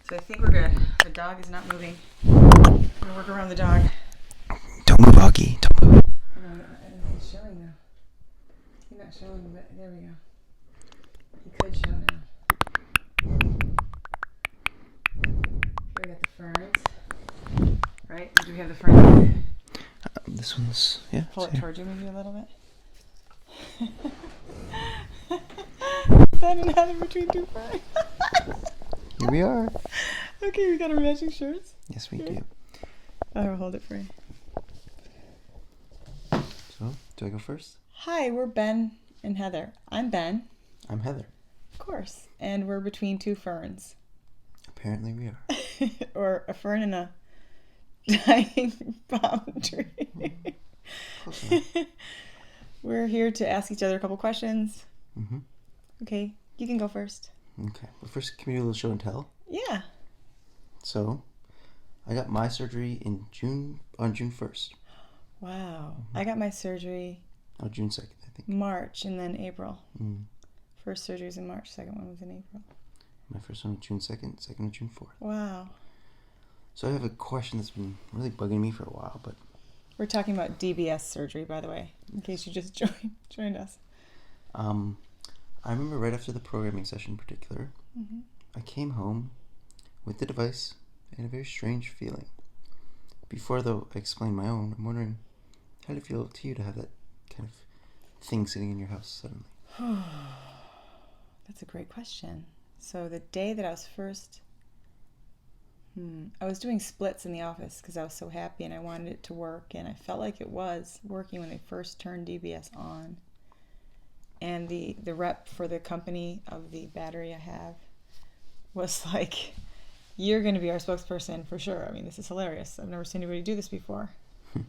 So I think we're good. The dog is not moving. I'm going to work around the dog. Don't move, Augie. Don't move. I don't think he's showing now. He's not showing, but there we go. He could show now. Here we got the ferns. Right? Do we have the ferns? This one's, yeah. Pull it here. towards you maybe a little bit. Ben and Heather between two ferns. Here we are. Okay, we got our matching shirts. Yes, we Here. do. I will hold it for you. So, do I go first? Hi, we're Ben and Heather. I'm Ben, I'm Heather. of course, and we're between two ferns. Apparently we are. Or a fern and a dying palm tree. Close enough. We're here to ask each other a couple questions. Mm-hmm. Okay, you can go first. Okay. Well, first, can we do a little show and tell? Yeah. So, I got my surgery on June 1st. Wow. I got my surgery Oh, June 2nd, I think. March and then April. Mm. First surgery was in March, second one was in April. My first one was June 2nd, second was June 4th. Wow. So I have a question that's been really bugging me for a while, but We're talking about DBS surgery, by the way, in case you just joined us. I remember right after the programming session in particular, Mm-hmm. I came home with the device and a very strange feeling. Before, though, I explain my own, I'm wondering, how did it feel to you to have that kind of thing sitting in your house suddenly? That's a great question. So the day that I was first... I was doing splits in the office because I was so happy and I wanted it to work, and I felt like it was working when they first turned DBS on. And the rep for the company of the battery I have was like, you're going to be our spokesperson for sure. I mean, this is hilarious. I've never seen anybody do this before. And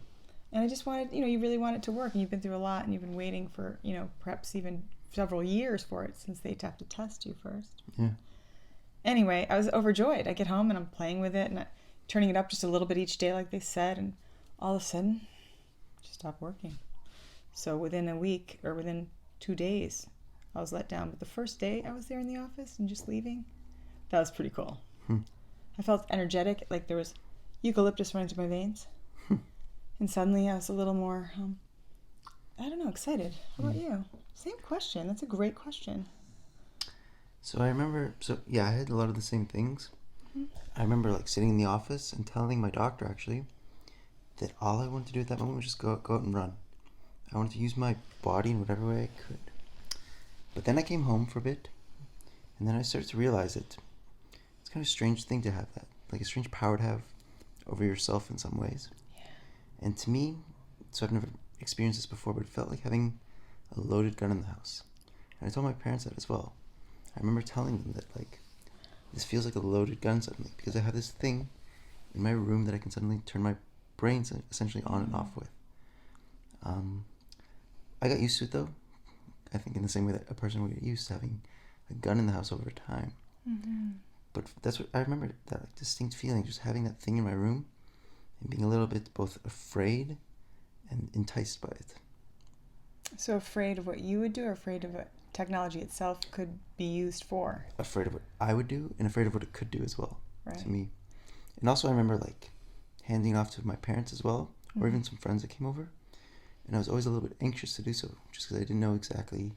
I just wanted, you really want it to work, and you've been through a lot, and you've been waiting for, perhaps even several years for it since they'd have to test you first. Yeah. Anyway, I was overjoyed. I get home and I'm playing with it and turning it up just a little bit each day, like they said, and all of a sudden, it just stopped working. So within a week or within 2 days, I was let down. But the first day I was there in the office and just leaving, that was pretty cool. I felt energetic, like there was eucalyptus running through my veins. And suddenly I was a little more, excited. How about you? Same question. That's a great question. So I remember, I had a lot of the same things. I remember sitting in the office and telling my doctor actually that all I wanted to do at that moment was just go out and run. I wanted to use my body in whatever way I could. But then I came home for a bit, and then I started to realize that it's kind of a strange thing to have that, like a strange power to have over yourself in some ways. Yeah. And to me, so I've never experienced this before, but it felt like having a loaded gun in the house. And I told my parents that as well. I remember telling them that this feels like a loaded gun suddenly, because I have this thing in my room that I can suddenly turn my brain essentially on and off with. I got used to it though. I think in the same way that a person would get used to having a gun in the house over time. Mm-hmm. But that's what I remember, that distinct feeling, just having that thing in my room and being a little bit both afraid and enticed by it. So afraid of what you would do, or afraid of what technology itself could be used for? Afraid of what I would do and afraid of what it could do as well, Right. to me. And also I remember handing it off to my parents as well, or even some friends that came over. And I was always a little bit anxious to do so, just because I didn't know exactly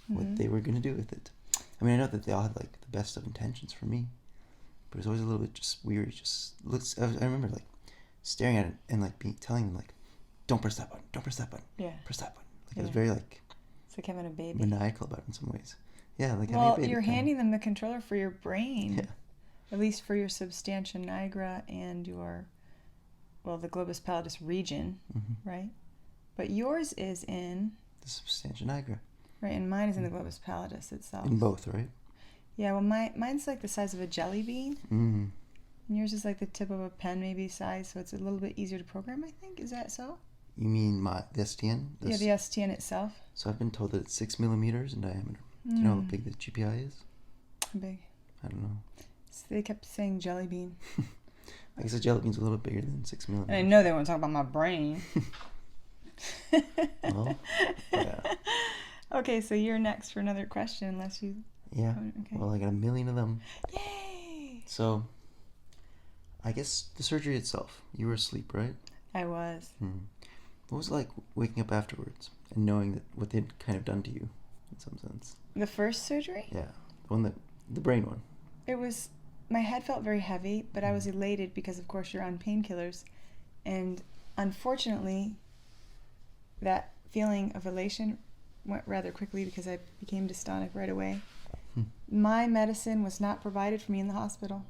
what they were going to do with it. I mean, I know that they all had the best of intentions for me, but it was always a little bit just weird. I remember staring at it and telling them don't press that button, don't press that button, Yeah. press that button. I was very It's like having a baby. maniacal about it in some ways. Yeah, having Well, a baby. you're handing them the controller for your brain. Yeah. At least for your substantia nigra and the globus pallidus region, right? But yours is in... The substantia nigra. Right, and mine is in the globus pallidus itself. In both, right? Yeah, well, mine's the size of a jelly bean. Mm. And yours is the tip of a pen maybe size, so it's a little bit easier to program, I think. Is that so? You mean the STN? Yeah, the STN itself. So I've been told that it's 6 millimeters in diameter. Do you know how big the GPI is? How big? I don't know. So they kept saying jelly bean. I guess a jelly bean's a little bit bigger than 6 millimeters. And I know they weren't talking about my brain. Well, yeah. Okay, so you're next for another question, unless you... Yeah. Okay. Well, I got a million of them. Yay! So, I guess the surgery itself. You were asleep, right? I was. What was it like waking up afterwards and knowing that what they'd kind of done to you, in some sense? The first surgery? Yeah, the brain one. It was, my head felt very heavy, but I was elated because, of course, you're on painkillers. And unfortunately, that feeling of elation went rather quickly because I became dystonic right away. My medicine was not provided for me in the hospital,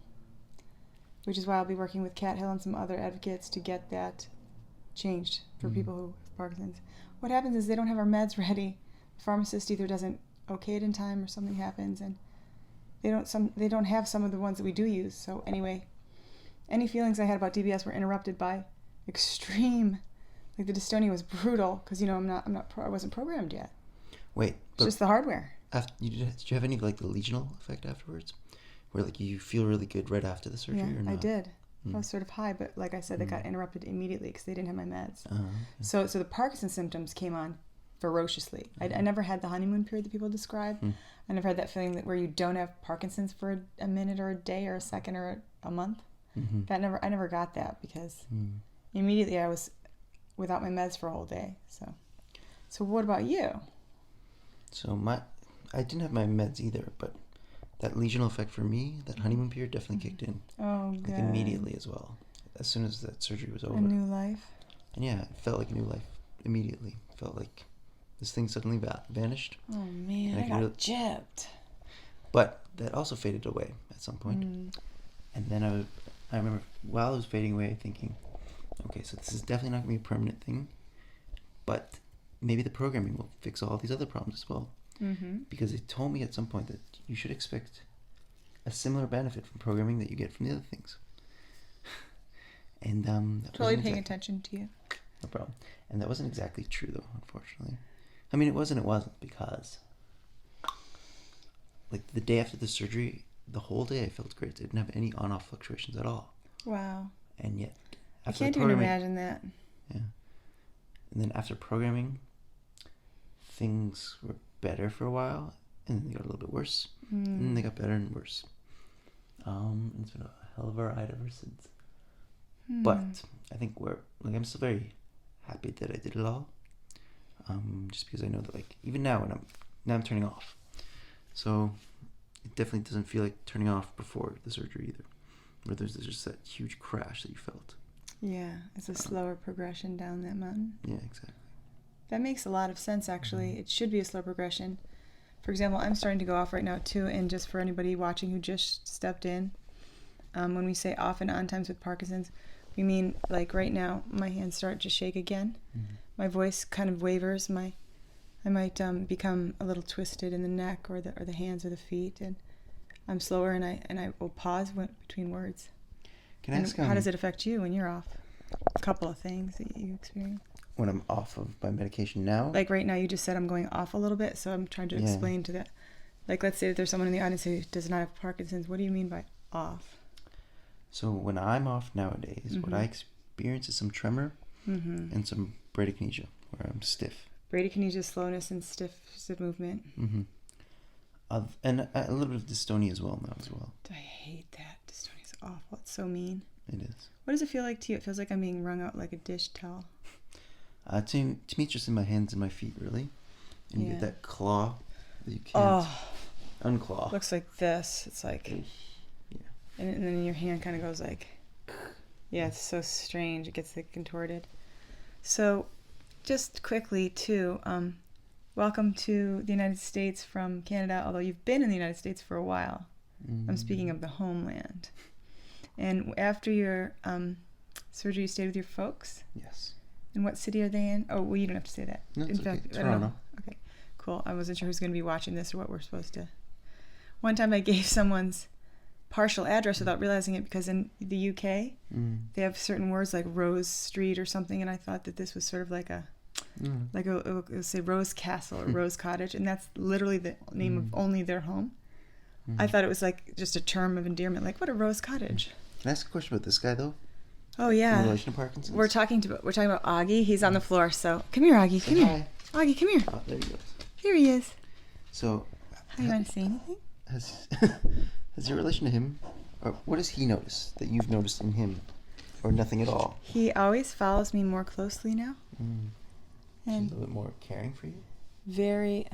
which is why I'll be working with Cat Hill and some other advocates to get that changed for people who have Parkinson's. What happens is they don't have our meds ready. The pharmacist either doesn't okay it in time or something happens, and they don't have some of the ones that we do use. So anyway, any feelings I had about DBS were interrupted by extreme, like the dystonia was brutal because I wasn't programmed yet. Wait, it's just the hardware. Did you have any like the lesional effect afterwards, where like you feel really good right after the surgery? Yeah, or not? I did. I was sort of high, but like I said, they got interrupted immediately because they didn't have my meds. So the Parkinson symptoms came on ferociously. I never had the honeymoon period that people describe. I never had that feeling that where you don't have Parkinson's for a minute or a day or a second or a month. I never got that because immediately I was without my meds for a whole day. So what about you? So I didn't have my meds either, but that lesional effect for me, that honeymoon period definitely kicked in. Oh, like good. Immediately as well, as soon as that surgery was over. A new life. And yeah, it felt like a new life immediately. It felt like this thing suddenly vanished. Oh man, I got gypped. But that also faded away at some point. And then I remember while it was fading away thinking, okay, so this is definitely not going to be a permanent thing, but maybe the programming will fix all these other problems as well. Because they told me at some point that you should expect a similar benefit from programming that you get from the other things. And totally paying attention to you. No problem. And that wasn't exactly true, though, unfortunately. I mean, it was and it wasn't, because like the day after the surgery, the whole day I felt great. I didn't have any on-off fluctuations at all. Wow. And yet, I can't even imagine that. Yeah. And then after programming, things were better for a while, and then they got a little bit worse, and then they got better and worse. It's been a hell of a ride ever since. But I think I'm still very happy that I did it all. Just because I know that like even now I'm turning off, so it definitely doesn't feel like turning off before the surgery either, where there's just that huge crash that you felt. Yeah, it's a slower progression down that mountain. Yeah, exactly. That makes a lot of sense, actually. It should be a slow progression. For example, I'm starting to go off right now, too, and just for anybody watching who just stepped in, when we say off and on times with Parkinson's, we mean, like, right now, my hands start to shake again. My voice kind of wavers. I might become a little twisted in the neck or the hands or the feet, and I'm slower, and I will pause between words. Can I ask, how does it affect you when you're off? A couple of things that you experience. When I'm off of my medication now? Like right now, you just said I'm going off a little bit, so I'm trying to explain to that. Like, let's say that there's someone in the audience who does not have Parkinson's. What do you mean by off? So when I'm off nowadays, what I experience is some tremor and some bradykinesia, where I'm stiff. Bradykinesia, slowness, and stiff movement. And a little bit of dystonia as well now as well. I hate that. Dystonia's awful. It's so mean. It is. What does it feel like to you? It feels like I'm being wrung out like a dish towel. To me, it's just in my hands and my feet, really. And you get that claw that you can't unclaw. Looks like this. It's like... Yeah. And then your hand kind of goes like... Yeah, it's so strange. It gets like contorted. So, just quickly, too, welcome to the United States from Canada, although you've been in the United States for a while. I'm speaking of the homeland. And after your surgery, you stayed with your folks? Yes. And what city are they in? Oh, well, you don't have to say that. No, it's okay. Toronto. Okay, cool. I wasn't sure who's going to be watching this or what we're supposed to... One time I gave someone's partial address without realizing it because in the UK, they have certain words like Rose Street or something, and I thought that this was sort of like it would say Rose Castle or Rose Cottage, and that's literally the name of only their home. I thought it was like just a term of endearment, like, what a Rose Cottage. Can I ask a question about this guy, though? Oh, yeah. In relation to Parkinson's? We're talking about Augie. He's on the floor, so come here, Augie. Come here. Augie, come here. Oh, there he goes. Here he is. So... How you want to say anything? Has your relation to him Or what does he notice that you've noticed in him? Or nothing at all? He always follows me more closely now. Mm. And a little bit more caring for you? very,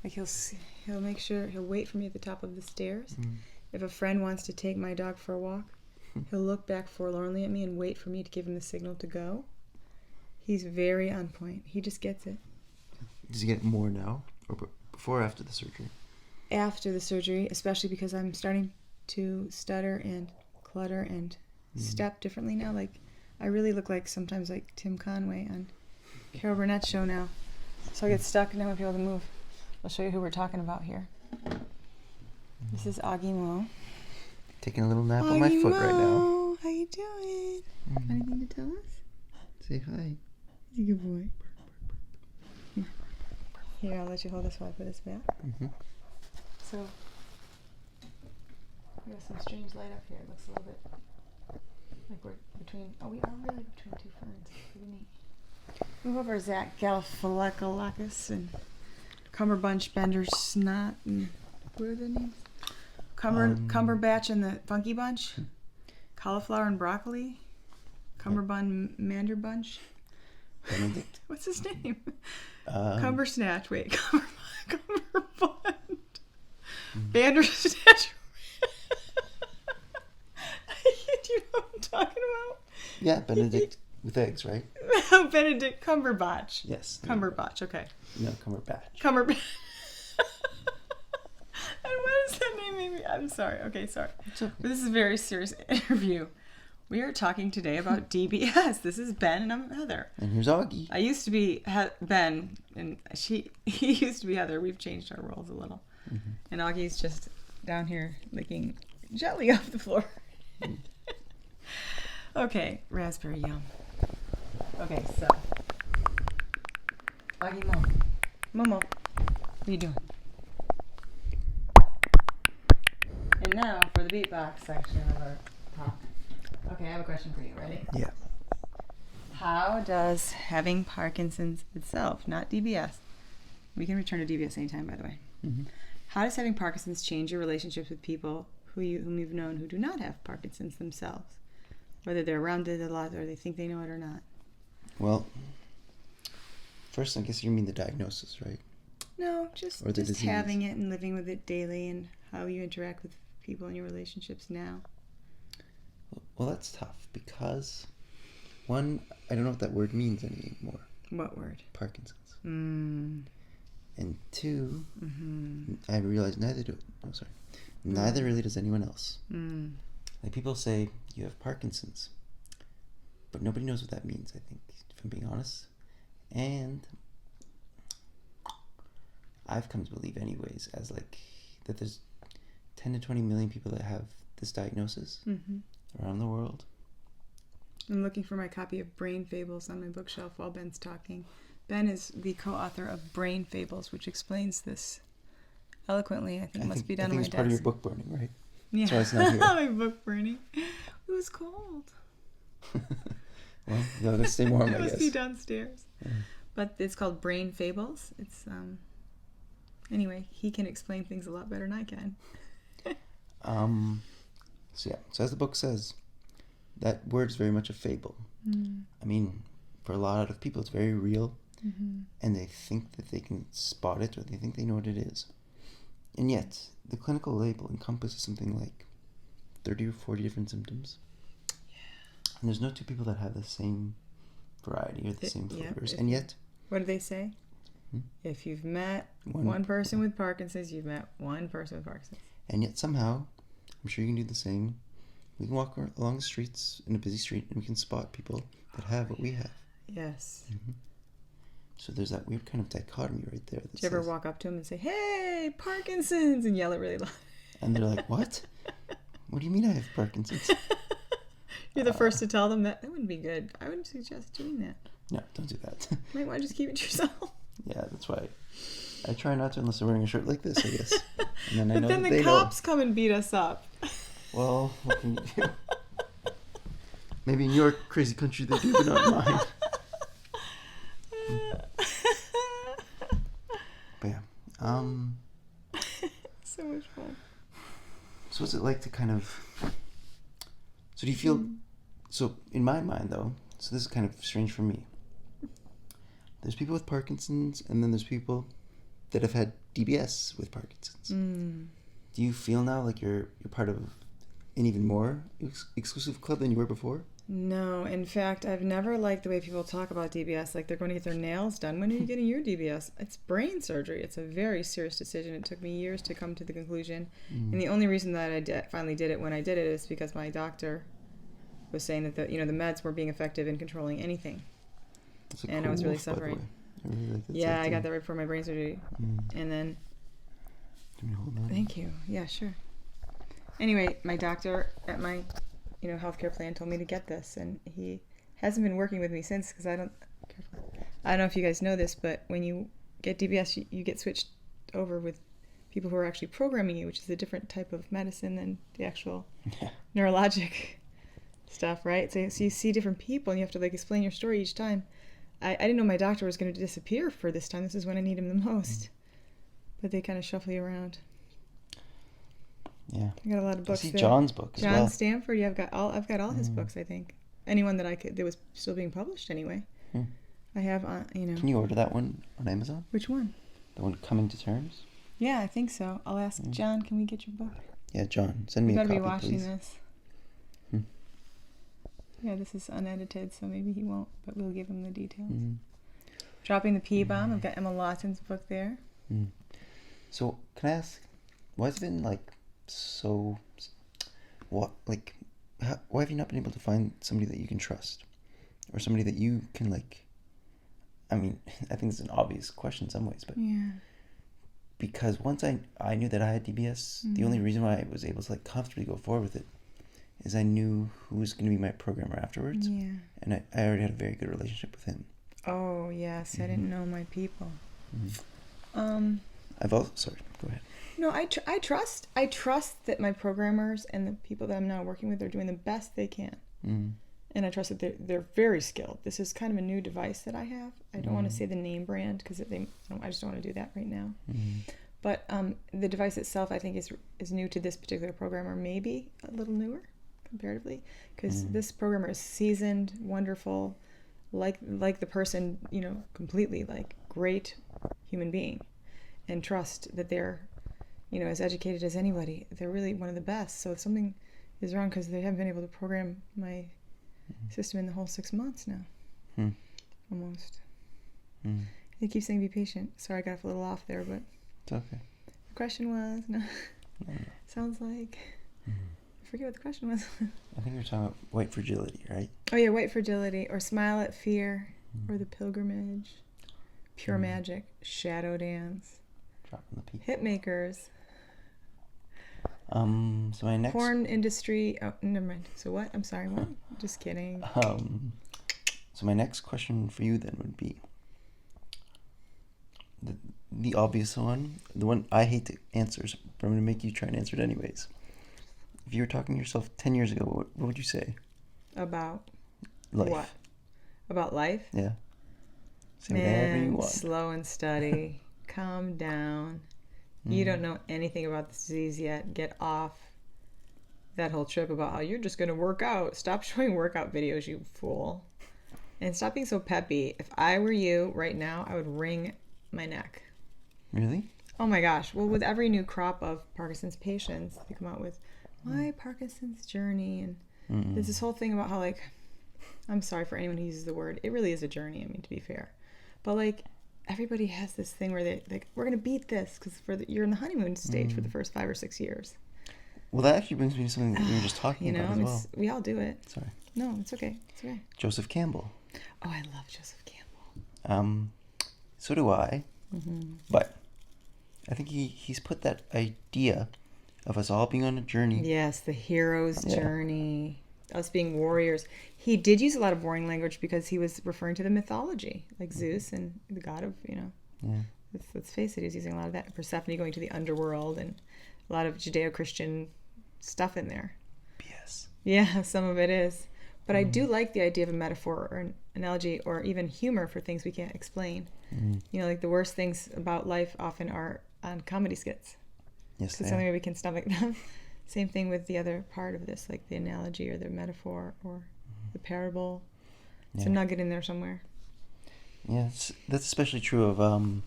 like he'll make sure, he'll wait for me at the top of the stairs. Mm. If a friend wants to take my dog for a walk, he'll look back forlornly at me and wait for me to give him the signal to go. He's very on point. He just gets it. Does he get more now? Or before or after the surgery? After the surgery, especially because I'm starting to stutter and clutter and step differently now. Like, I really look like sometimes like Tim Conway on Carol Burnett's show now. So I get stuck and I won't be able to move. I'll show you who we're talking about here. This is Augie Mo. Taking a little nap on my foot right now. How you doing? Anything to tell us? Say hi. He's a good boy. Here, I'll let you hold this while I put this back. Mm-hmm. So, we have some strange light up here. It looks a little bit like we're between, we are really between two ferns. It's pretty neat. Move over Zach Galifianakis and Cumberbunch Bender Snot and what are the names? Cumberbatch and the Funky Bunch. Cauliflower and Broccoli. Cumberbun Manderbunch. Benedict. What's his name? Cumbersnatch. Wait, Cumberbund. Bandersnatch. Do you know what I'm talking about? Yeah, Benedict with eggs, right? Benedict Cumberbatch. Yes. Cumberbatch, okay. No, Cumberbatch. Cumberbatch. And what is that name? Maybe I'm sorry. Okay, sorry. It's okay. But this is a very serious interview. We are talking today about DBS. This is Ben and I'm Heather. And here's Augie. I used to be Ben and he used to be Heather. We've changed our roles a little. Mm-hmm. And Augie's just down here licking jelly off the floor. Okay, raspberry yum. Okay, so Augie Momo, what are you doing? And now for the beatbox section of our talk. Okay, I have a question for you. Ready? Yeah. How does having Parkinson's itself, not DBS, we can return to DBS anytime, by the way. Mm-hmm. How does having Parkinson's change your relationships with people whom you've known who do not have Parkinson's themselves? Whether they're around it a lot or they think they know it or not. Well, first I guess you mean the diagnosis, right? No, just having it and living with it daily and how you interact with people in your relationships now. Well, that's tough because, one, I don't know what that word means anymore. What word? Parkinson's. Mm. And two, Mm-hmm. I realize neither really does anyone else. Mm. Like people say, you have Parkinson's, but nobody knows what that means, I think, if I'm being honest. And I've come to believe anyways, as like, that there's 10 to 20 million people that have this diagnosis around the world. I'm looking for my copy of Brain Fables on my bookshelf while Ben's talking. Ben is the co-author of Brain Fables, which explains this eloquently. I think it must be done on my desk. I think it's part of your book burning, right? Yeah, so it's not here. My book burning. It was cold. Well, you gotta stay warm, I guess. It must be downstairs. Yeah. But it's called Brain Fables. It's anyway, he can explain things a lot better than I can. So as the book says, that word's very much a fable. Mm. I mean, for a lot of people, it's very real, and they think that they can spot it, or they think they know what it is. And yet, the clinical label encompasses something like 30 or 40 different symptoms. Yeah. And there's no two people that have the same variety or the same flavors. And yet... What do they say? If you've met one person with Parkinson's, you've met one person with Parkinson's. And yet somehow, I'm sure you can do the same. We can walk along the streets, in a busy street, and we can spot people that have what we have. Yes. Mm-hmm. So there's that weird kind of dichotomy right there. Did you ever walk up to them and say, "Hey, Parkinson's," and yell it really loud? And they're like, "What? What do you mean I have Parkinson's?" You're the first to tell them that. That wouldn't be good. I wouldn't suggest doing that. No, don't do that. You might want to just keep it to yourself. Yeah, that's why I try not to unless I'm wearing a shirt like this, I guess. And then but then the cops come and beat us up. Well, what can you do? Maybe in your crazy country they do, but not mine. But yeah. So much fun. So what's it like to kind of... So do you feel... So in my mind, though, so this is kind of strange for me. There's people with Parkinson's, and then there's people that have had DBS with Parkinson's. Do you feel now like you're part of an even more exclusive club than you were before? No, in fact, I've never liked the way people talk about DBS, like they're going to get their nails done. When are you getting your DBS? It's brain surgery. It's a very serious decision. It took me years to come to the conclusion. And the only reason that I finally did it when I did it is because my doctor was saying that the meds weren't being effective in controlling anything. And cool I was really wolf, by the suffering. way. I really like that Yeah, I thing. got that right before my brain surgery. And then... Give me a hold on. Thank you. Yeah, sure. Anyway, my doctor at my healthcare plan told me to get this, and he hasn't been working with me since because I don't know if you guys know this, but when you get DBS, you get switched over with people who are actually programming you, which is a different type of medicine than the actual neurologic stuff, right? So you see different people, and you have to explain your story each time. I didn't know my doctor was going to disappear for this time. This is when I need him the most. But they kind of shuffle you around. Yeah. I got a lot of books. I see there. John's book as John well. Stanford. Yeah, I've got all his books. I think anyone that that was still being published anyway. I have Can you order that one on Amazon? Which one? The one Coming to Terms? Yeah, I think so. I'll ask John. Can we get your book? Yeah, John, send me You a better copy, be watching please. this. Yeah, this is unedited, so maybe he won't, but we'll give him the details. Dropping the P-Bomb. I've got Emma Lawson's book there. So, can I ask, why has it been why have you not been able to find somebody that you can trust? Or somebody that you can I mean, I think it's an obvious question in some ways, but Yeah. because once I knew that I had DBS, the only reason why I was able to comfortably go forward with it is I knew who was going to be my programmer afterwards. Yeah. And I already had a very good relationship with him. Oh, yes. I didn't know my people. I've also... Sorry, go ahead. No, I trust that my programmers and the people that I'm now working with are doing the best they can. And I trust that they're very skilled. This is kind of a new device that I have. I don't want to say the name brand because I just don't want to do that right now. But the device itself, I think, is new to this particular programmer, maybe a little newer comparatively, because this programmer is seasoned, wonderful, like the person, completely great human being, and trust that they're, as educated as anybody. They're really one of the best. So if something is wrong because they haven't been able to program my system in the whole 6 months now, almost. They keep saying be patient. Sorry, I got a little off there, but It's okay. the question was no. Sounds like I forget what the question was. I think we were talking about white fragility, right? Oh yeah, white fragility, or smile at fear, or the pilgrimage, pure magic, shadow dance, Dropping the P. hit makers, So my next... porn industry. Oh, never mind. So what? I'm sorry. What? Just kidding. So my next question for you then would be the obvious one, the one I hate to answer, but I'm going to make you try and answer it anyways. If you were talking to yourself 10 years ago, what would you say? About Life. what? About life? Yeah. Say whatever you Man, want. slow and steady. Calm down. You don't know anything about the disease yet. Get off that whole trip about how you're just going to work out. Stop showing workout videos, you fool. And stop being so peppy. If I were you right now, I would wring my neck. Really? Oh my gosh. Well, with every new crop of Parkinson's patients, they come out with, my Parkinson's journey. And there's this whole thing about how, I'm sorry for anyone who uses the word. It really is a journey, I mean, to be fair. But, everybody has this thing where they, we're going to beat this because you're in the honeymoon stage for the first 5 or 6 years. Well, that actually brings me to something that we were just talking about as well. We all do it. Sorry. No, it's okay. It's okay. Joseph Campbell. Oh, I love Joseph Campbell. So do I. But I think he's put that idea of us all being on a journey. Yes, the hero's journey. Us being warriors. He did use a lot of boring language because he was referring to the mythology, like Zeus and the god of, Yeah. let's face it, he was using a lot of that. Persephone going to the underworld and a lot of Judeo-Christian stuff in there. BS. Yeah, some of it is. But I do like the idea of a metaphor or an analogy or even humor for things we can't explain. The worst things about life often are on comedy skits. Yes, Because the only way we can stomach them. Same thing with the other part of this, like the analogy or the metaphor or the parable. It's a nugget in there somewhere. Yeah, that's especially true of, I don't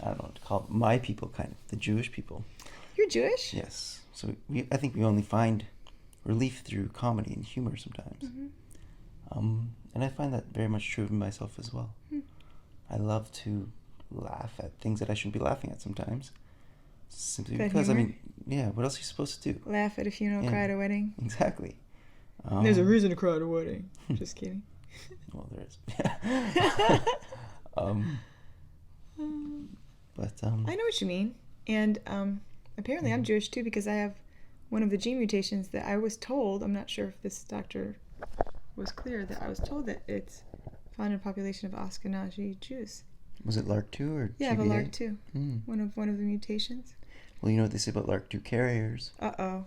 know what to call it, my people, kind of, the Jewish people. You're Jewish? Yes. So I think we only find relief through comedy and humor sometimes. And I find that very much true of myself as well. I love to laugh at things that I shouldn't be laughing at sometimes. Simply That because, humor? I mean, yeah, what else are you supposed to do? Laugh at a funeral, cry at a wedding. Exactly. There's a reason to cry at a wedding. Just kidding. Well, there is. But I know what you mean. And apparently I'm Jewish too, because I have one of the gene mutations that I was told, I'm not sure if this doctor was clear, that I was told that it's found in a population of Ashkenazi Jews. was it LARC2 or Yeah, I have a GBA? LARC2. One of the mutations. Well, you know what they say about LARC2 carriers. Uh-oh.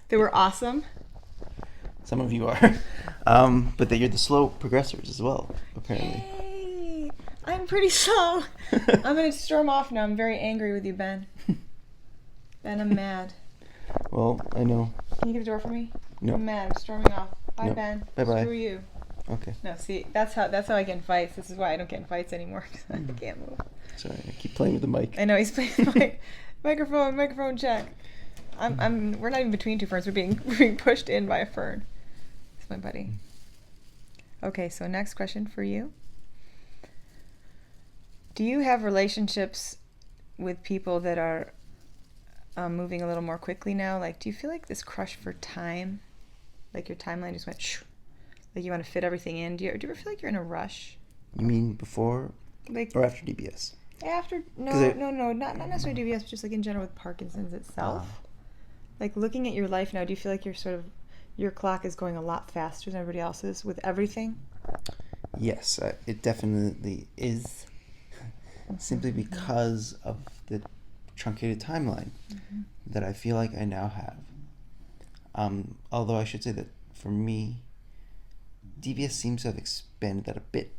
They were awesome. Some of you are. But that you're the slow progressors as well, apparently. Hey, I'm pretty slow. I'm going to storm off now. I'm very angry with you, Ben. Ben, I'm mad. Well, I know. Can you get a door for me? No. I'm mad. I'm storming off. Bye, No. Ben. Bye-bye. Screw you. Okay. No, see, that's how I get in fights. This is why I don't get in fights anymore, because I can't move. Sorry, I keep playing with the mic. I know, he's playing my microphone check. We're not even between two ferns. We're being pushed in by a fern. It's my buddy. Okay, so next question for you. Do you have relationships with people that are moving a little more quickly now? Like, do you feel like this crush for time? Like your timeline just went shoo, like you want to fit everything in? Do you ever feel like you're in a rush? You mean before Like or after DBS? after? No, not necessarily DBS, but just like in general with Parkinson's itself. Like looking at your life now, do you feel like your clock is going a lot faster than everybody else's with everything? Yes, it definitely is. Simply because of the truncated timeline that I feel like I now have. Although I should say that for me, DBS seems to have expanded that a bit.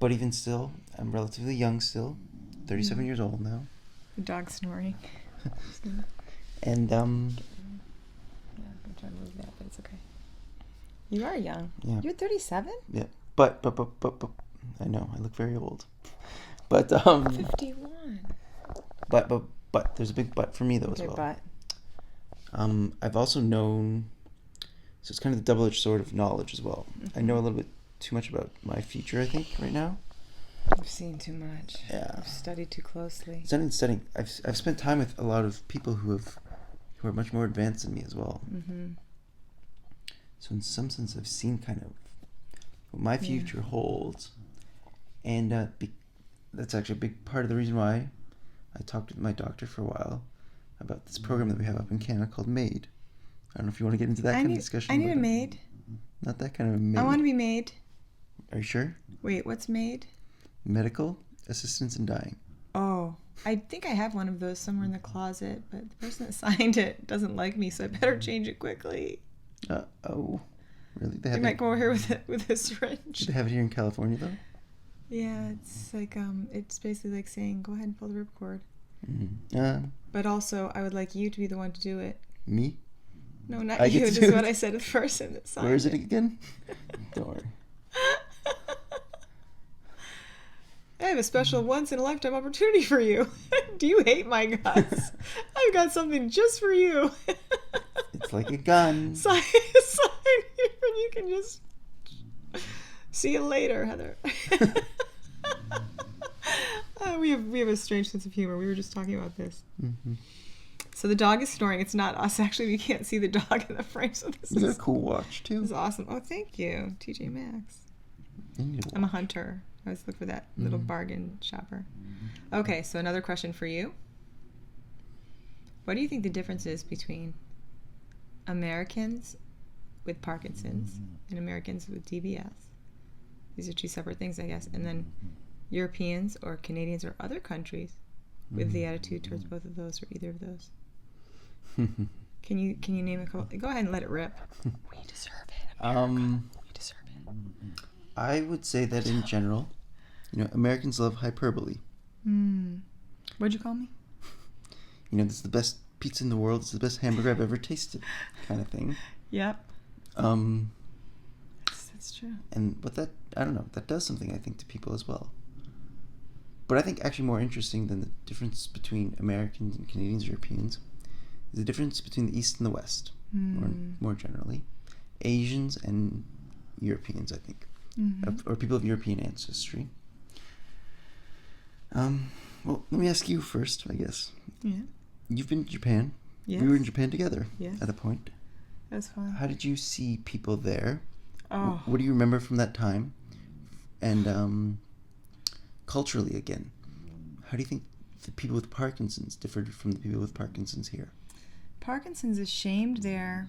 But even still, I'm relatively young still, 37 years old now. The dog snoring. And Yeah, I'm trying to move that, but it's okay. You are young. Yeah. You're 37? yeah, but I know I look very old. But 51. but there's a big but for me though as Okay, well. but I've also known, so it's kind of the double-edged sword of knowledge as well. I know a little bit too much about my future, I think, right now. I've seen too much. Yeah. I've studied too closely. Studying. I've spent time with a lot of people who are much more advanced than me as well. So in some sense, I've seen kind of what my future holds, and that's actually a big part of the reason why I talked with my doctor for a while about this program that we have up in Canada called MAID. I don't know if you want to get into that kind of discussion. I need a but, maid. Not that kind of a MAID. I want to be made. Are you sure? Wait, what's made? Medical assistance in dying. Oh, I think I have one of those somewhere in the closet, but the person that signed it doesn't like me, so I better change it quickly. Oh, really? They You have might come over here with a syringe. Do they have it here in California though? Yeah, it's like it's basically like saying, go ahead and pull the ripcord. But also, I would like you to be the one to do it. Me? No, not I you. get to Just do it. what I said to the person that signed Where is it again? Don't worry. I have a special once-in-a-lifetime opportunity for you. Do you hate my guts? I've got something just for you. It's like a gun. Sign here and you can just... See you later, Heather. We have a strange sense of humor. We were just talking about this. So the dog is snoring. It's not us. Actually, we can't see the dog in the frame. So this You got a cool watch too. is awesome. Oh, thank you, TJ Maxx. You need a I'm a watch. hunter. I always look for that little bargain shopper. Okay, so another question for you. What do you think the difference is between Americans with Parkinson's and Americans with DBS? These are two separate things, I guess. And then Europeans or Canadians or other countries with the attitude towards both of those or either of those. Can you name a couple? Go ahead and let it rip. We deserve it. America. We deserve it. I would say that in general, Americans love hyperbole. What'd you call me? This is the pizza in the world. It's the best hamburger I've ever tasted, kind of thing. Yep. That's true. But that, I don't know, that does something, I think, to people as well. But I think actually more interesting than the difference between Americans and Canadians, Europeans, is the difference between the East and the West, more generally. Asians and Europeans, I think, or people of European ancestry. Well, let me ask you first, I guess. Yeah. You've been to Japan. Yes. We were in Japan together Yes. at a point. That was fun. How did you see people there? Oh. What do you remember from that time? And culturally, again, how do you think the people with Parkinson's differed from the people with Parkinson's here? Parkinson's is shamed there,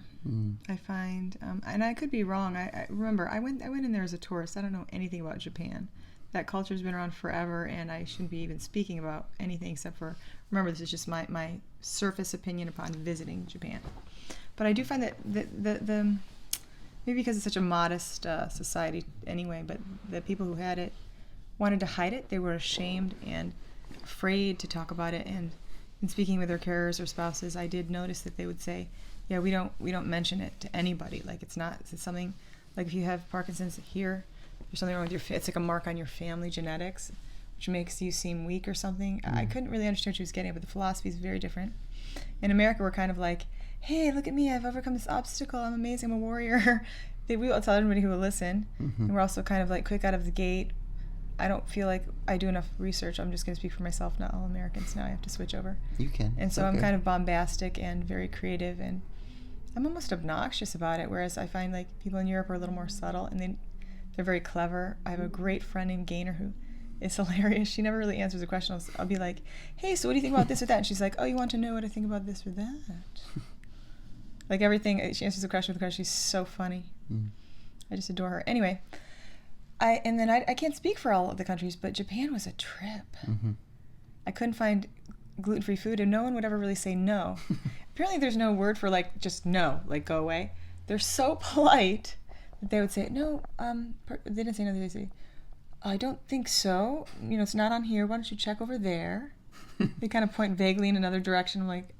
I find, and I could be wrong. I remember I went in there as a tourist. I don't know anything about Japan. That culture's been around forever, and I shouldn't be even speaking about anything except for, remember, this is just my surface opinion upon visiting Japan. But I do find that the maybe because it's such a modest society anyway, but the people who had it wanted to hide it. They were ashamed and afraid to talk about it. And in speaking with their carers or spouses, I did notice that they would say, "Yeah, we don't mention it to anybody. Like it's something like if you have Parkinson's here, there's something wrong with your. It's like a mark on your family genetics, which makes you seem weak or something." I couldn't really understand what she was getting at, but the philosophy is very different. In America, we're kind of like, "Hey, look at me! I've overcome this obstacle. I'm amazing. I'm a warrior." We will tell everybody who will listen, and we're also kind of like quick out of the gate. I don't feel like I do enough research. I'm just going to speak for myself, not all Americans. Now I have to switch over. You can. And so I'm kind of bombastic and very creative, and I'm almost obnoxious about it, whereas I find like people in Europe are a little more subtle, and they're very clever. I have a great friend named Gaynor who is hilarious. She never really answers a question. I'll be like, "Hey, so what do you think about this or that?" And she's like, "Oh, you want to know what I think about this or that?" Like everything, she answers the question with a question. She's so funny. I just adore her. Anyway, I can't speak for all of the countries, but Japan was a trip. I couldn't find gluten-free food, and no one would ever really say no. Apparently there's no word for like just no, like go away. They're so polite that they would say, "No, they didn't say no, they say, I don't think so. You know, it's not on here. Why don't you check over there?" They kind of point vaguely in another direction. I'm like,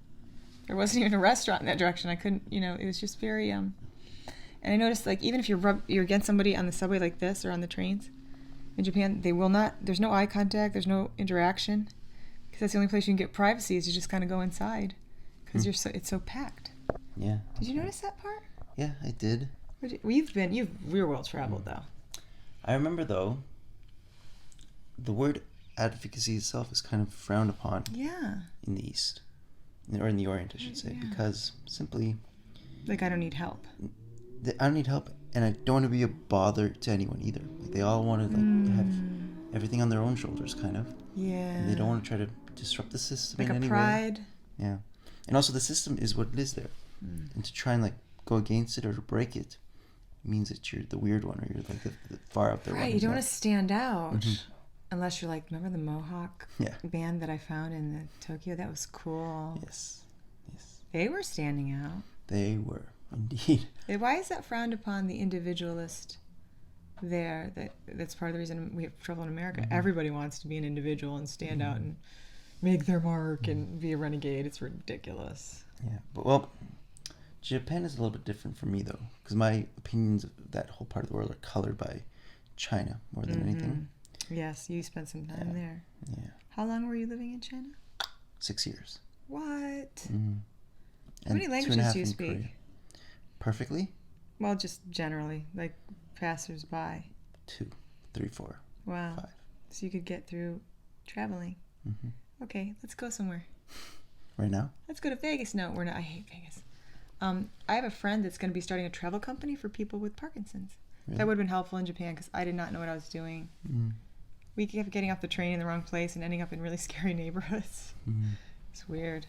there wasn't even a restaurant in that direction. I couldn't, it was just very, and I noticed, like, even if you're against somebody on the subway like this or on the trains, in Japan, they will not, there's no eye contact, there's no interaction, because that's the only place you can get privacy is to just kind of go inside, because it's so packed. Yeah. Did you notice that part? Yeah, I did. You're well traveled, though. I remember, though, the word advocacy itself is kind of frowned upon in the East, or in the Orient, I should say, because simply... Like, I don't need help. I don't need help, and I don't want to be a bother to anyone either. Like, they all want to have everything on their own shoulders, kind of. Yeah. And they don't want to try to disrupt the system like in any way. Like a pride. Yeah. And also the system is what it is there. And to try and like go against it or to break it means that you're the weird one, or you're like the far out there one. Right, you don't want to stand out. Unless you're like, remember the Mohawk band that I found in the Tokyo? That was cool. Yes. They were standing out. They were, indeed. Why is that frowned upon, the individualist there? That's part of the reason we have trouble in America. Everybody wants to be an individual and stand out and make their mark and be a renegade. It's ridiculous. Yeah, but well, Japan is a little bit different for me, though, because my opinions of that whole part of the world are colored by China more than anything. Yes, you spent some time there. Yeah. How long were you living in China? 6 years. What? How many languages do you speak? Korea. Perfectly? Well, just generally, like passers-by. 2, 3, 4, Wow. 5. So you could get through traveling. Okay, let's go somewhere. Right now? Let's go to Vegas. No, we're not. I hate Vegas. I have a friend that's going to be starting a travel company for people with Parkinson's. Really? That would have been helpful in Japan because I did not know what I was doing. We kept getting off the train in the wrong place and ending up in really scary neighborhoods. It's weird.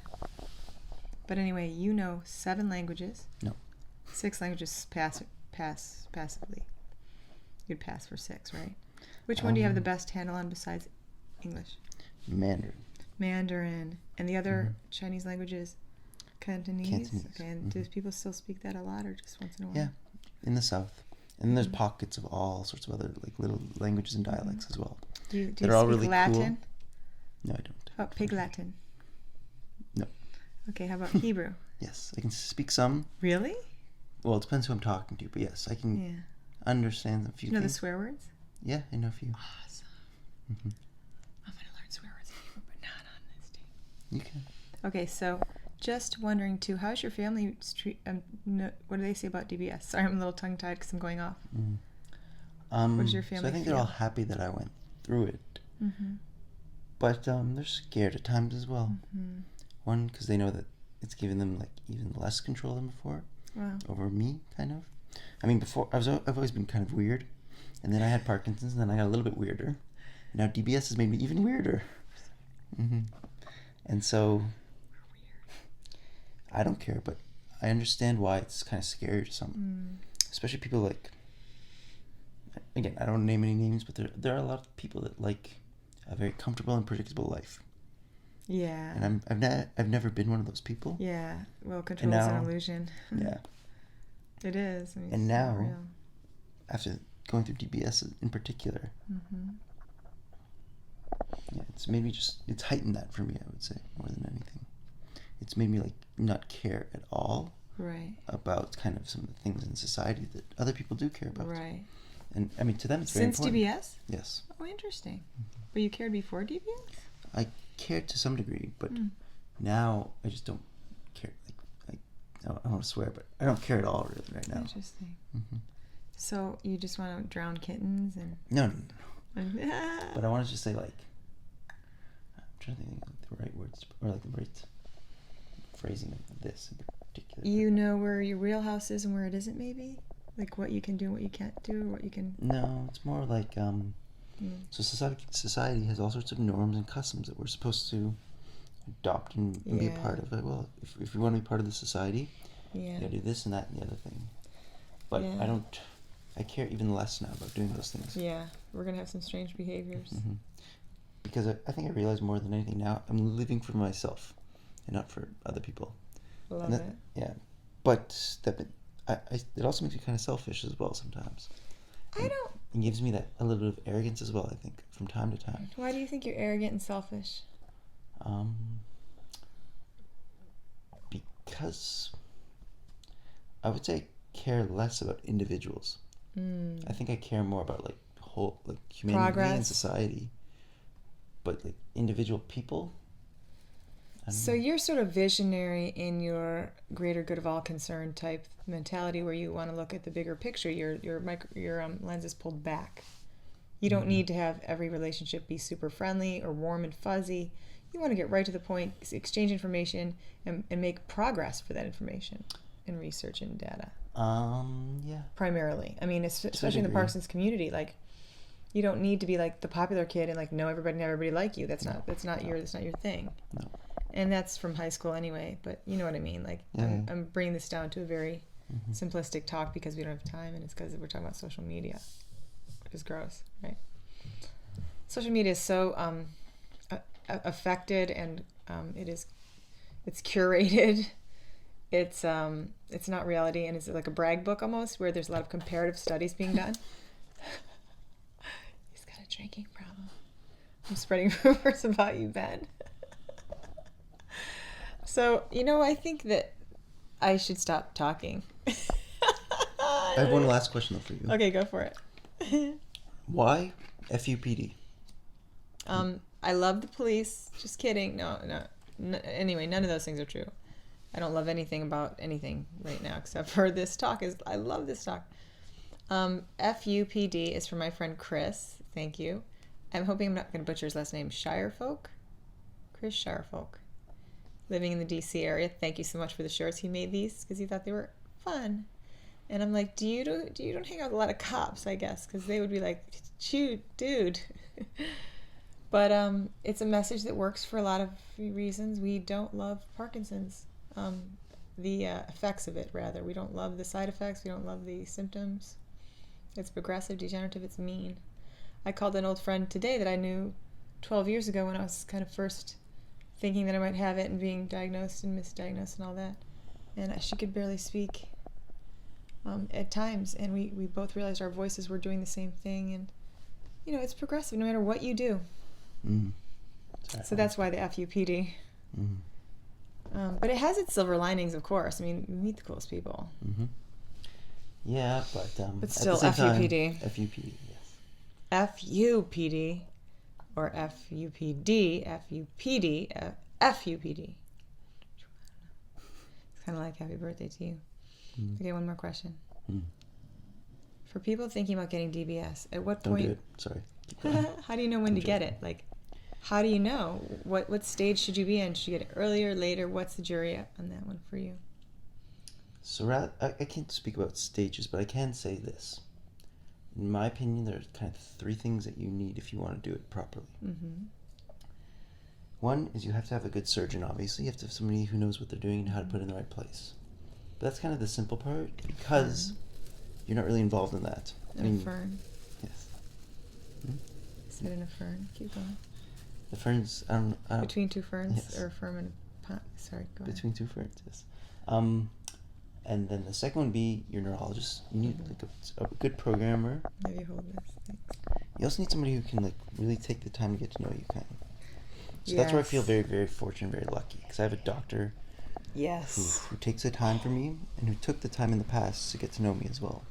But anyway, you know 7 languages. No. 6 languages passively. You'd pass for 6, right? Which one do you have the best handle on besides English? Mandarin. And the other Chinese languages? Cantonese. Okay, and do people still speak that a lot or just once in a while? Yeah, in the south. And then there's pockets of all sorts of other like little languages and dialects as well. Do you all speak really Latin? Cool. No, I don't. Oh, Pig Latin. No. Okay, how about Hebrew? Yes, I can speak some. Really? Well, it depends who I'm talking to, but yes, I can understand a few You know things. the swear words? Yeah, I know a few. Awesome. Mm-hmm. I'm going to learn swear words in Hebrew, but not on this day. You can. Okay, so just wondering too, how's your family what do they say about DBS? Sorry, I'm a little tongue-tied because I'm going off. What does your family So I think feel? they're all happy that I went through it. Mm-hmm. But they're scared at times as well. Mm-hmm. One, because they know that it's given them like even less control than before. Wow. Over me, kind of. I mean, before I've always been kind of weird, and then I had Parkinson's, and then I got a little bit weirder. And now DBS has made me even weirder. Mm-hmm. And so I don't care, but I understand why it's kind of scary to some, especially people like. Again, I don't name any names, but there are a lot of people that like a very comfortable and predictable life. Yeah. And I've never been one of those people. Yeah. Well, control is an illusion. Yeah. It is. I mean, and it's now, not real. after going through DBS in particular, yeah, it's made me it's heightened that for me, I would say, more than anything. It's made me like not care at all about kind of some of the things in society that other people do care about. Right. And I mean, to them, it's very important. Since DBS? Yes. Oh, interesting. But you cared before DBS? I cared to some degree, but now I just don't care. Like, I don't want to swear, but I don't care at all really right now. Interesting. So you just want to drown kittens and... No. But I want to just say, like, I'm trying to think of the right words, or like the right phrasing of this in particular. You know where your real house is and where it isn't, maybe? Like what you can do and what you can't do, or what you can... No, it's more like, so society has all sorts of norms and customs that we're supposed to adopt and be a part of it. Well, if you want to be part of the society, you gotta do this and that and the other thing. But I care even less now about doing those things. Yeah, we're gonna have some strange behaviors. Because I think I realize more than anything now, I'm living for myself and not for other people. Love it. Yeah, but it also makes me kind of selfish as well sometimes. It gives me a little bit of arrogance as well, I think, from time to time. Why do you think you're arrogant and selfish? Because I would say I care less about individuals. I think I care more about like humanity and society. But like individual people. So you're sort of visionary in your greater good of all concerned type mentality, where you want to look at the bigger picture. Your lens is pulled back. You don't need to have every relationship be super friendly or warm and fuzzy. You want to get right to the point, exchange information, and make progress for that information in research and data. Yeah. Primarily, I mean, especially in the Parkinson's community, like you don't need to be like the popular kid and like know everybody and everybody like you. That's not your thing. No. And that's from high school anyway, but you know what I mean. Like, I'm bringing this down to a very simplistic talk because we don't have time, and it's because we're talking about social media, which is gross, right? Social media is so affected, and it's curated. It's not reality, and it's like a brag book almost, where there's a lot of comparative studies being done. He's got a drinking problem. I'm spreading rumors about you, Ben. So, I think that I should stop talking. I have one last question though for you. Okay, go for it. Why FUPD? I love the police. Just kidding. No. Anyway, none of those things are true. I don't love anything about anything right now except for this talk. I love this talk. FUPD is for my friend Chris. Thank you. I'm hoping I'm not going to butcher his last name. Shirefolk? Chris Shirefolk. Living in the DC area. Thank you so much for the shirts. He made these because he thought they were fun. And I'm like, you don't hang out with a lot of cops, I guess, because they would be like, shoot, dude. But it's a message that works for a lot of reasons. We don't love Parkinson's. The effects of it, rather. We don't love the side effects. We don't love the symptoms. It's progressive, degenerative. It's mean. I called an old friend today that I knew 12 years ago when I was kind of first thinking that I might have it and being diagnosed and misdiagnosed and all that. And she could barely speak at times. And we both realized our voices were doing the same thing. And, it's progressive no matter what you do. So that's why the FUPD. But it has its silver linings, of course. I mean, we meet the coolest people. Mm-hmm. Yeah, but But still, at the same FUPD. time, FUPD, yes. FUPD, or FUPD, FUPD, FUPD. It's kind of like happy birthday to you. Okay, one more question. For people thinking about getting DBS, at what Don't point... do it. Sorry. Keep going. How do you know when to get it? Like, how do you know? What stage should you be in? Should you get it earlier, later? What's the jury on that one for you? So I can't speak about stages, but I can say this. In my opinion, there's kind of 3 things that you need if you want to do it properly. Mm-hmm. One is you have to have a good surgeon, obviously. You have to have somebody who knows what they're doing and how to put it in the right place. But that's kind of the simple part because you're not really involved in that. In a fern. Yes. Sit in a fern. Keep going. The ferns, I don't know. Between 2 ferns? Yes. Or a fern and a pond? Sorry, go ahead. Between 2 ferns, yes. And then the second one would be your neurologist. You need like a good programmer. Maybe hold this. Thanks. You also need somebody who can like really take the time to get to know you, kind of. So that's where I feel very, very fortunate, very lucky, because I have a doctor Yes. who takes the time for me and who took the time in the past to get to know me as well.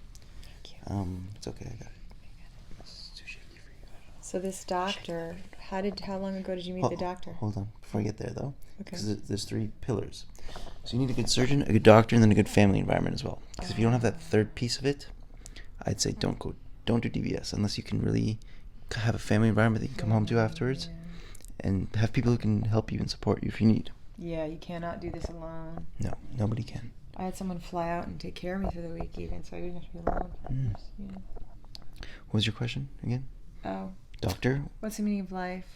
Thank you. It's okay, I got it. It's too shaky for you. So this doctor, how long ago did you meet the doctor? Hold on, before I get there though, Okay. because there's 3 pillars. So you need a good surgeon, a good doctor, and then a good family environment as well. Because if you don't have that third piece of it, I'd say don't do DBS unless you can really have a family environment that you can come home to afterwards, and have people who can help you and support you if you need. Yeah, you cannot do this alone. No, nobody can. I had someone fly out and take care of me for the week even, so I didn't have to be alone for years. Yeah. What was your question again? Oh. Doctor? What's the meaning of life?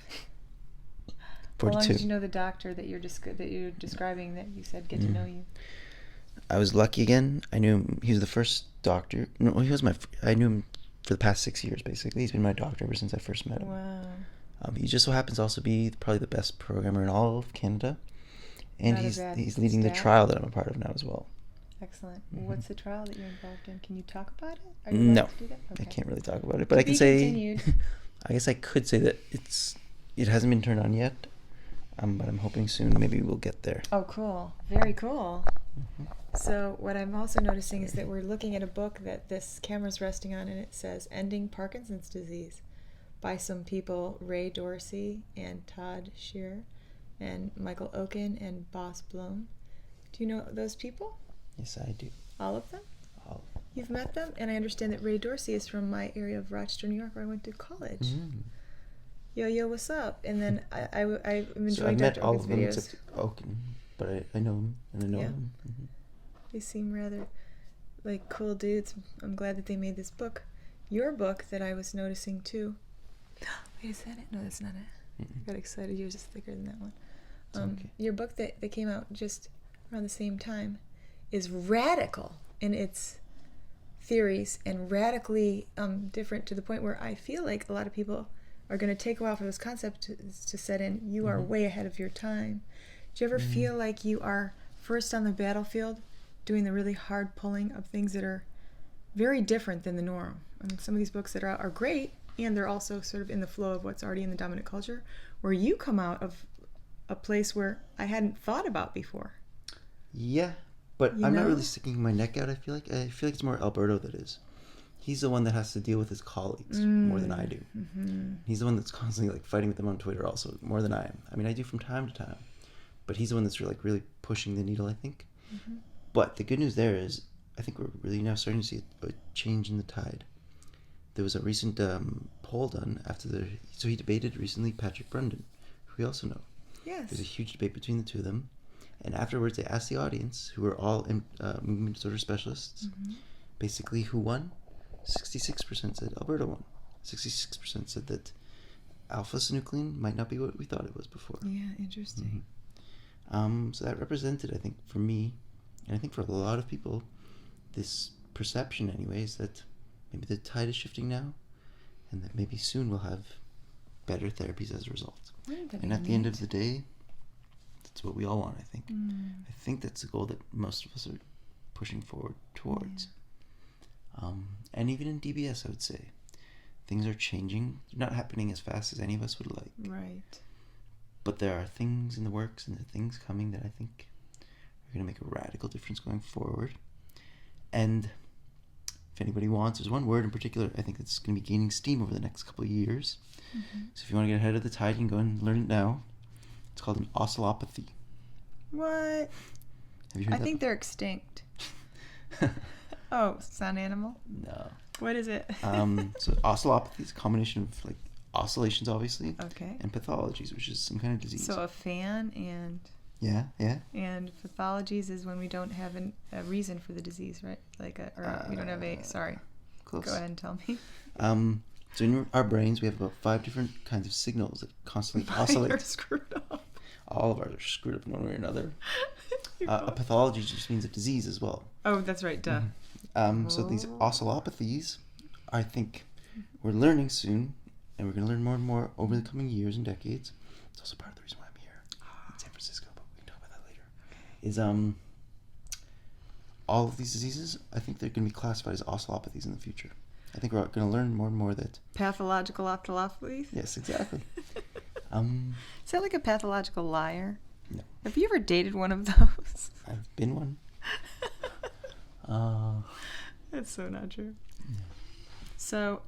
42. How long did you know the doctor that you're describing that you said get to know you? I was lucky again. I knew him. He was the first doctor. No, he was I knew him for the past 6 years, basically. He's been my doctor ever since I first met him. Wow. He just so happens to also be probably the best programmer in all of Canada. And he's leading the trial that I'm a part of now as well. Excellent. What's the trial that you're involved in? Can you talk about it? Are you allowed to do that? Okay. I can't really talk about it, but I can say... Continued. I guess I could say that it hasn't been turned on yet, but I'm hoping soon maybe we'll get there. Oh, cool. Very cool. So what I'm also noticing is that we're looking at a book that this camera's resting on, and it says Ending Parkinson's Disease by some people, Ray Dorsey and Todd Shearer and Michael Oken and Boss Bloom. Do you know those people? Yes, I do. All of them? All. You've met them? And I understand that Ray Dorsey is from my area of Rochester, New York, where I went to college. Yo, what's up? And then I'm enjoying Dr. Dr. all Oken's of them videos. except Oken, but I know him, and I know him. They seem rather like cool dudes. I'm glad that they made this book. Your book that I was noticing too. Wait, is that it? No, that's not it. I got excited. Yours is thicker than that one. Okay. Your book that came out just around the same time is radical in its theories and radically different to the point where I feel like a lot of people are going to take a while for this concept to set in. You are way ahead of your time. Do you ever feel like you are first on the battlefield doing the really hard pulling of things that are very different than the norm? I mean, some of these books that are great, and they're also sort of in the flow of what's already in the dominant culture, where you come out of a place where I hadn't thought about before. Yeah, but I'm not really sticking my neck out. I feel like it's more Alberto that is. He's the one that has to deal with his colleagues more than I do. He's the one that's constantly like fighting with them on Twitter also more than I am. I mean, I do from time to time, but he's the one that's really pushing the needle, I think. But the good news there is I think we're really now starting to see a change in the tide. There was a recent poll done so he debated recently Patrick Brundon, who we also know. Yes. There's a huge debate between the two of them. And afterwards, they asked the audience, who were all movement disorder specialists, basically who won. 66% said Alberta won. 66% said that alpha-synuclein might not be what we thought it was before. Yeah, interesting. So that represented, I think, for me, and I think for a lot of people, this perception, anyways, that maybe the tide is shifting now, and that maybe soon we'll have better therapies as a result. And at the end of the day, that's what we all want, I think. I think that's the goal that most of us are pushing forward towards. And even in DBS, I would say, things are changing. They're not happening as fast as any of us would like. Right. But there are things in the works and there are things coming that I think We're going to make a radical difference going forward. And if anybody wants, there's one word in particular I think that's going to be gaining steam over the next couple of years. So if you want to get ahead of the tide, you can go and learn it now. It's called an oscillopathy. What? Have you heard I that? think they're extinct. Oh, it's not an animal? No. What is it? So oscillopathy is a combination of like oscillations, obviously, Okay. and pathologies, which is some kind of disease. So a fan yeah. and pathologies is when we don't have a reason for the disease, right? We don't have sorry. Close. Go ahead and tell me. So in our brains, we have about 5 different kinds of signals that constantly oscillate. You're screwed up. All of ours are screwed up in one way or another. A pathology just means a disease as well. Oh, that's right. Duh. So these oscillopathies, I think we're learning soon, and we're going to learn more and more over the coming years and decades. It's also part of the reason why I'm here in San Francisco, but we can talk about that later. Is all of these diseases, I think they're going to be classified as oscillopathies in the future. I think we're going to learn more and more that... Pathological ophthalmopathies? Yes, exactly. Is that like a pathological liar? No. Have you ever dated one of those? I've been one. That's so not true. So,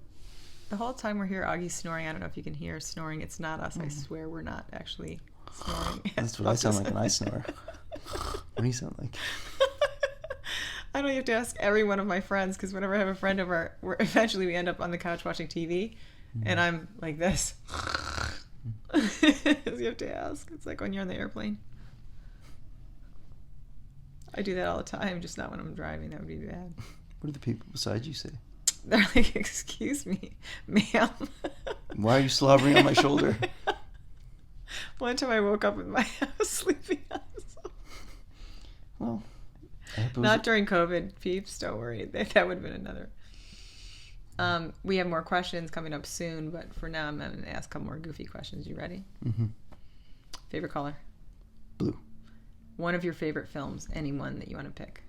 the whole time we're here, Augie's snoring. I don't know if you can hear snoring. It's not us. I swear we're not actually snoring. That's what I sound like when I snore. What do you sound like? I don't have to ask every one of my friends, because whenever I have a friend over, eventually we end up on the couch watching TV, and I'm like this. You have to ask. It's like when you're on the airplane. I do that all the time, just not when I'm driving. That would be bad. What do the people beside you say? They're like, "Excuse me, ma'am." Why are you slobbering on my shoulder? One time I woke up with my house sleeping on myself. Well, I hope it was Not during COVID, peeps. Don't worry. That would have been another. We have more questions coming up soon, but for now I'm going to ask a couple more goofy questions. You ready? Mm-hmm. Favorite color? Blue. One of your favorite films, any one that you want to pick.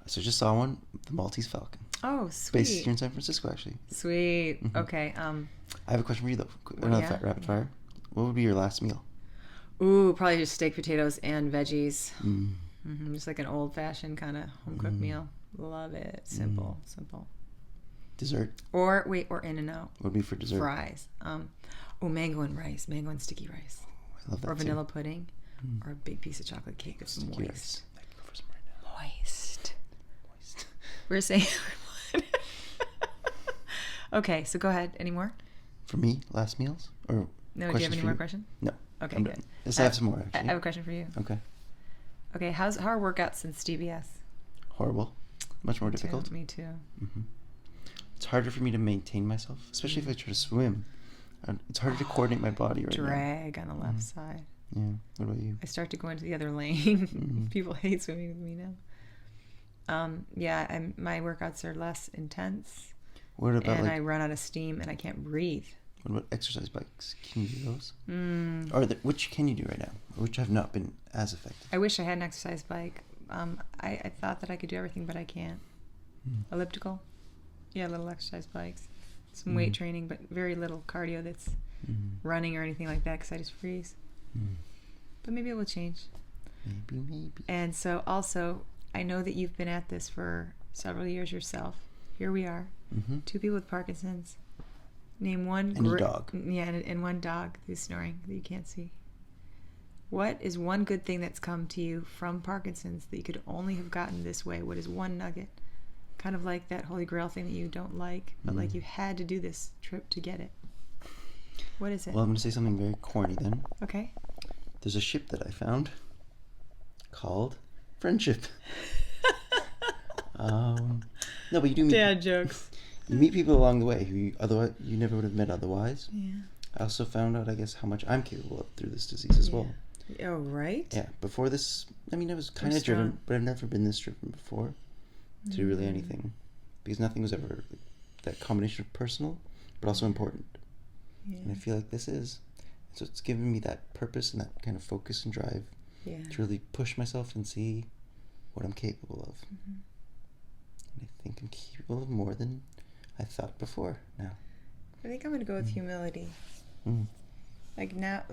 So I just saw one, The Maltese Falcon. Oh, sweet. Based here in San Francisco, actually. Sweet. Mm-hmm. Okay. I have a question for you, though. Another rapid fire. What would be your last meal? Ooh, probably just steak, potatoes, and veggies. Mm. Mm-hmm. Just like an old-fashioned kind of home-cooked meal. Love it. Simple. Dessert? Or In-N-Out. What would be for dessert? Fries. Mango and rice. Mango and sticky rice. I love that Or too. vanilla pudding. Or a big piece of chocolate cake that's Sticky moist. rice. I can go for some right now. Moist. Moist. We're saying Okay, so go ahead. Any more? For me, last meals? Or No, do you have any for more you? questions? No. Okay, I'm good. done. Yes, I have some more, I actually. have a question for you. Okay. Okay, how are workouts since DBS? Horrible. Much more difficult. Me too. Mm-hmm. It's harder for me to maintain myself, especially if I try to swim. It's harder to coordinate my body right now. Drag on the left side. Yeah. What about you? I start to go into the other lane. Mm-hmm. People hate swimming with me now. My workouts are less intense. What about I run out of steam and I can't breathe. What about exercise bikes? Can you do those? Or which can you do right now? Which have not been as effective? I wish I had an exercise bike. I thought that I could do everything, but I can't. Elliptical? Yeah, little exercise bikes. Some weight training, but very little cardio that's running or anything like that, because I just freeze. But maybe it will change. Maybe. And so also, I know that you've been at this for several years yourself. Here we are. 2 people with Parkinson's. Name one... And a dog. Yeah, and one dog who's snoring that you can't see. What is one good thing that's come to you from Parkinson's that you could only have gotten this way? What is one nugget? Kind of like that Holy Grail thing that you don't like, but like you had to do this trip to get it. What is it? Well, I'm going to say something very corny then. Okay. There's a ship that I found called Friendship. No, but you do meet... Dad jokes. You meet people along the way who you never would have met otherwise. Yeah. I also found out, I guess, how much I'm capable of through this disease as well. Oh, right? Yeah, before this, I mean, I was kind of strong. driven, but I've never been this driven before to do really anything. Because nothing was ever that combination of personal, but also important. Yeah. And I feel like this is. So it's given me that purpose and that kind of focus and drive to really push myself and see what I'm capable of. And I think I'm capable of more than I thought before now. I think I'm going to go with humility. Mm. Like now,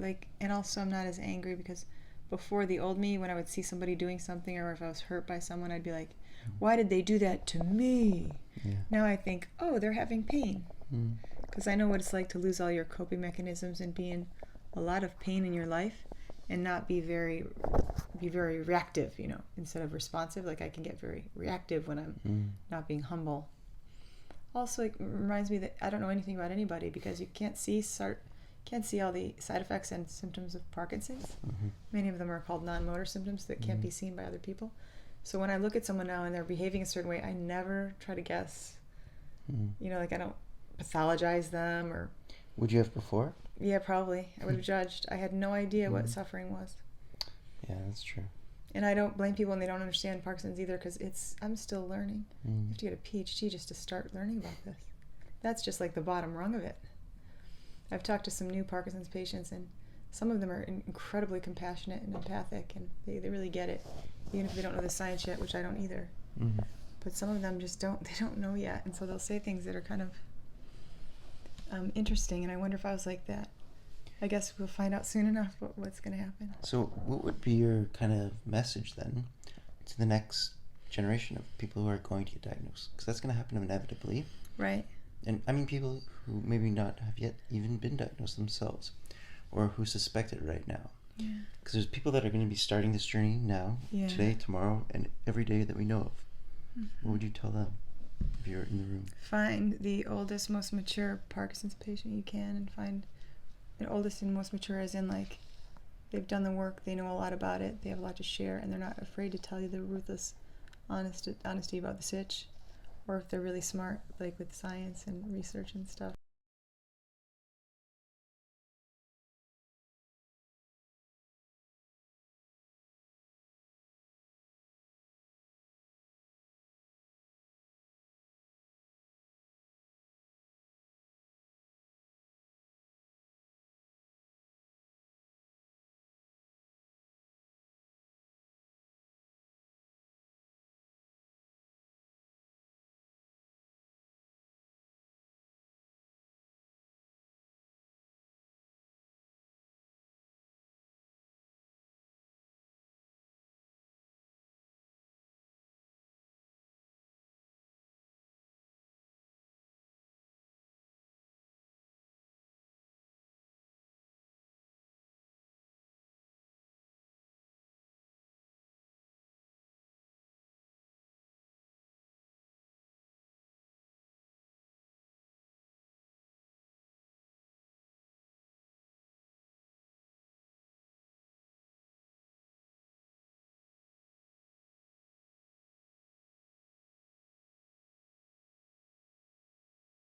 and also I'm not as angry because before the old me, when I would see somebody doing something or if I was hurt by someone, I'd be like, why did they do that to me? Yeah. Now I think, oh, they're having pain. Mm. Because I know what it's like to lose all your coping mechanisms and be in a lot of pain in your life and not be very reactive, you know, instead of responsive. Like I can get very reactive when I'm not being humble. Also, it reminds me that I don't know anything about anybody because you can't see all the side effects and symptoms of Parkinson's. Mm-hmm. Many of them are called non-motor symptoms that can't be seen by other people. So when I look at someone now and they're behaving a certain way, I never try to guess. You know, like I don't pathologize them or... Would you have before? Yeah, probably. I would have judged. I had no idea what suffering was. Yeah, that's true. And I don't blame people when they don't understand Parkinson's either because I'm still learning. You have to get a PhD just to start learning about this. That's just like the bottom rung of it. I've talked to some new Parkinson's patients and some of them are incredibly compassionate and empathic and they really get it, even if they don't know the science yet, which I don't either. Mm-hmm. But some of them just don't know yet, and so they'll say things that are kind of interesting, and I wonder if I was like that. I guess we'll find out soon enough what's going to happen. So what would be your kind of message then to the next generation of people who are going to get diagnosed? Because that's going to happen inevitably. Right. And I mean people who maybe not have yet even been diagnosed themselves or who suspect it right now. Yeah. Because there's people that are going to be starting this journey now, today, tomorrow, and every day that we know of. What would you tell them if you're in the room? Find the oldest, most mature Parkinson's patient you can, and find the oldest and most mature as in like they've done the work, they know a lot about it, they have a lot to share, and they're not afraid to tell you the ruthless honesty about the sitch, or if they're really smart, like with science and research and stuff.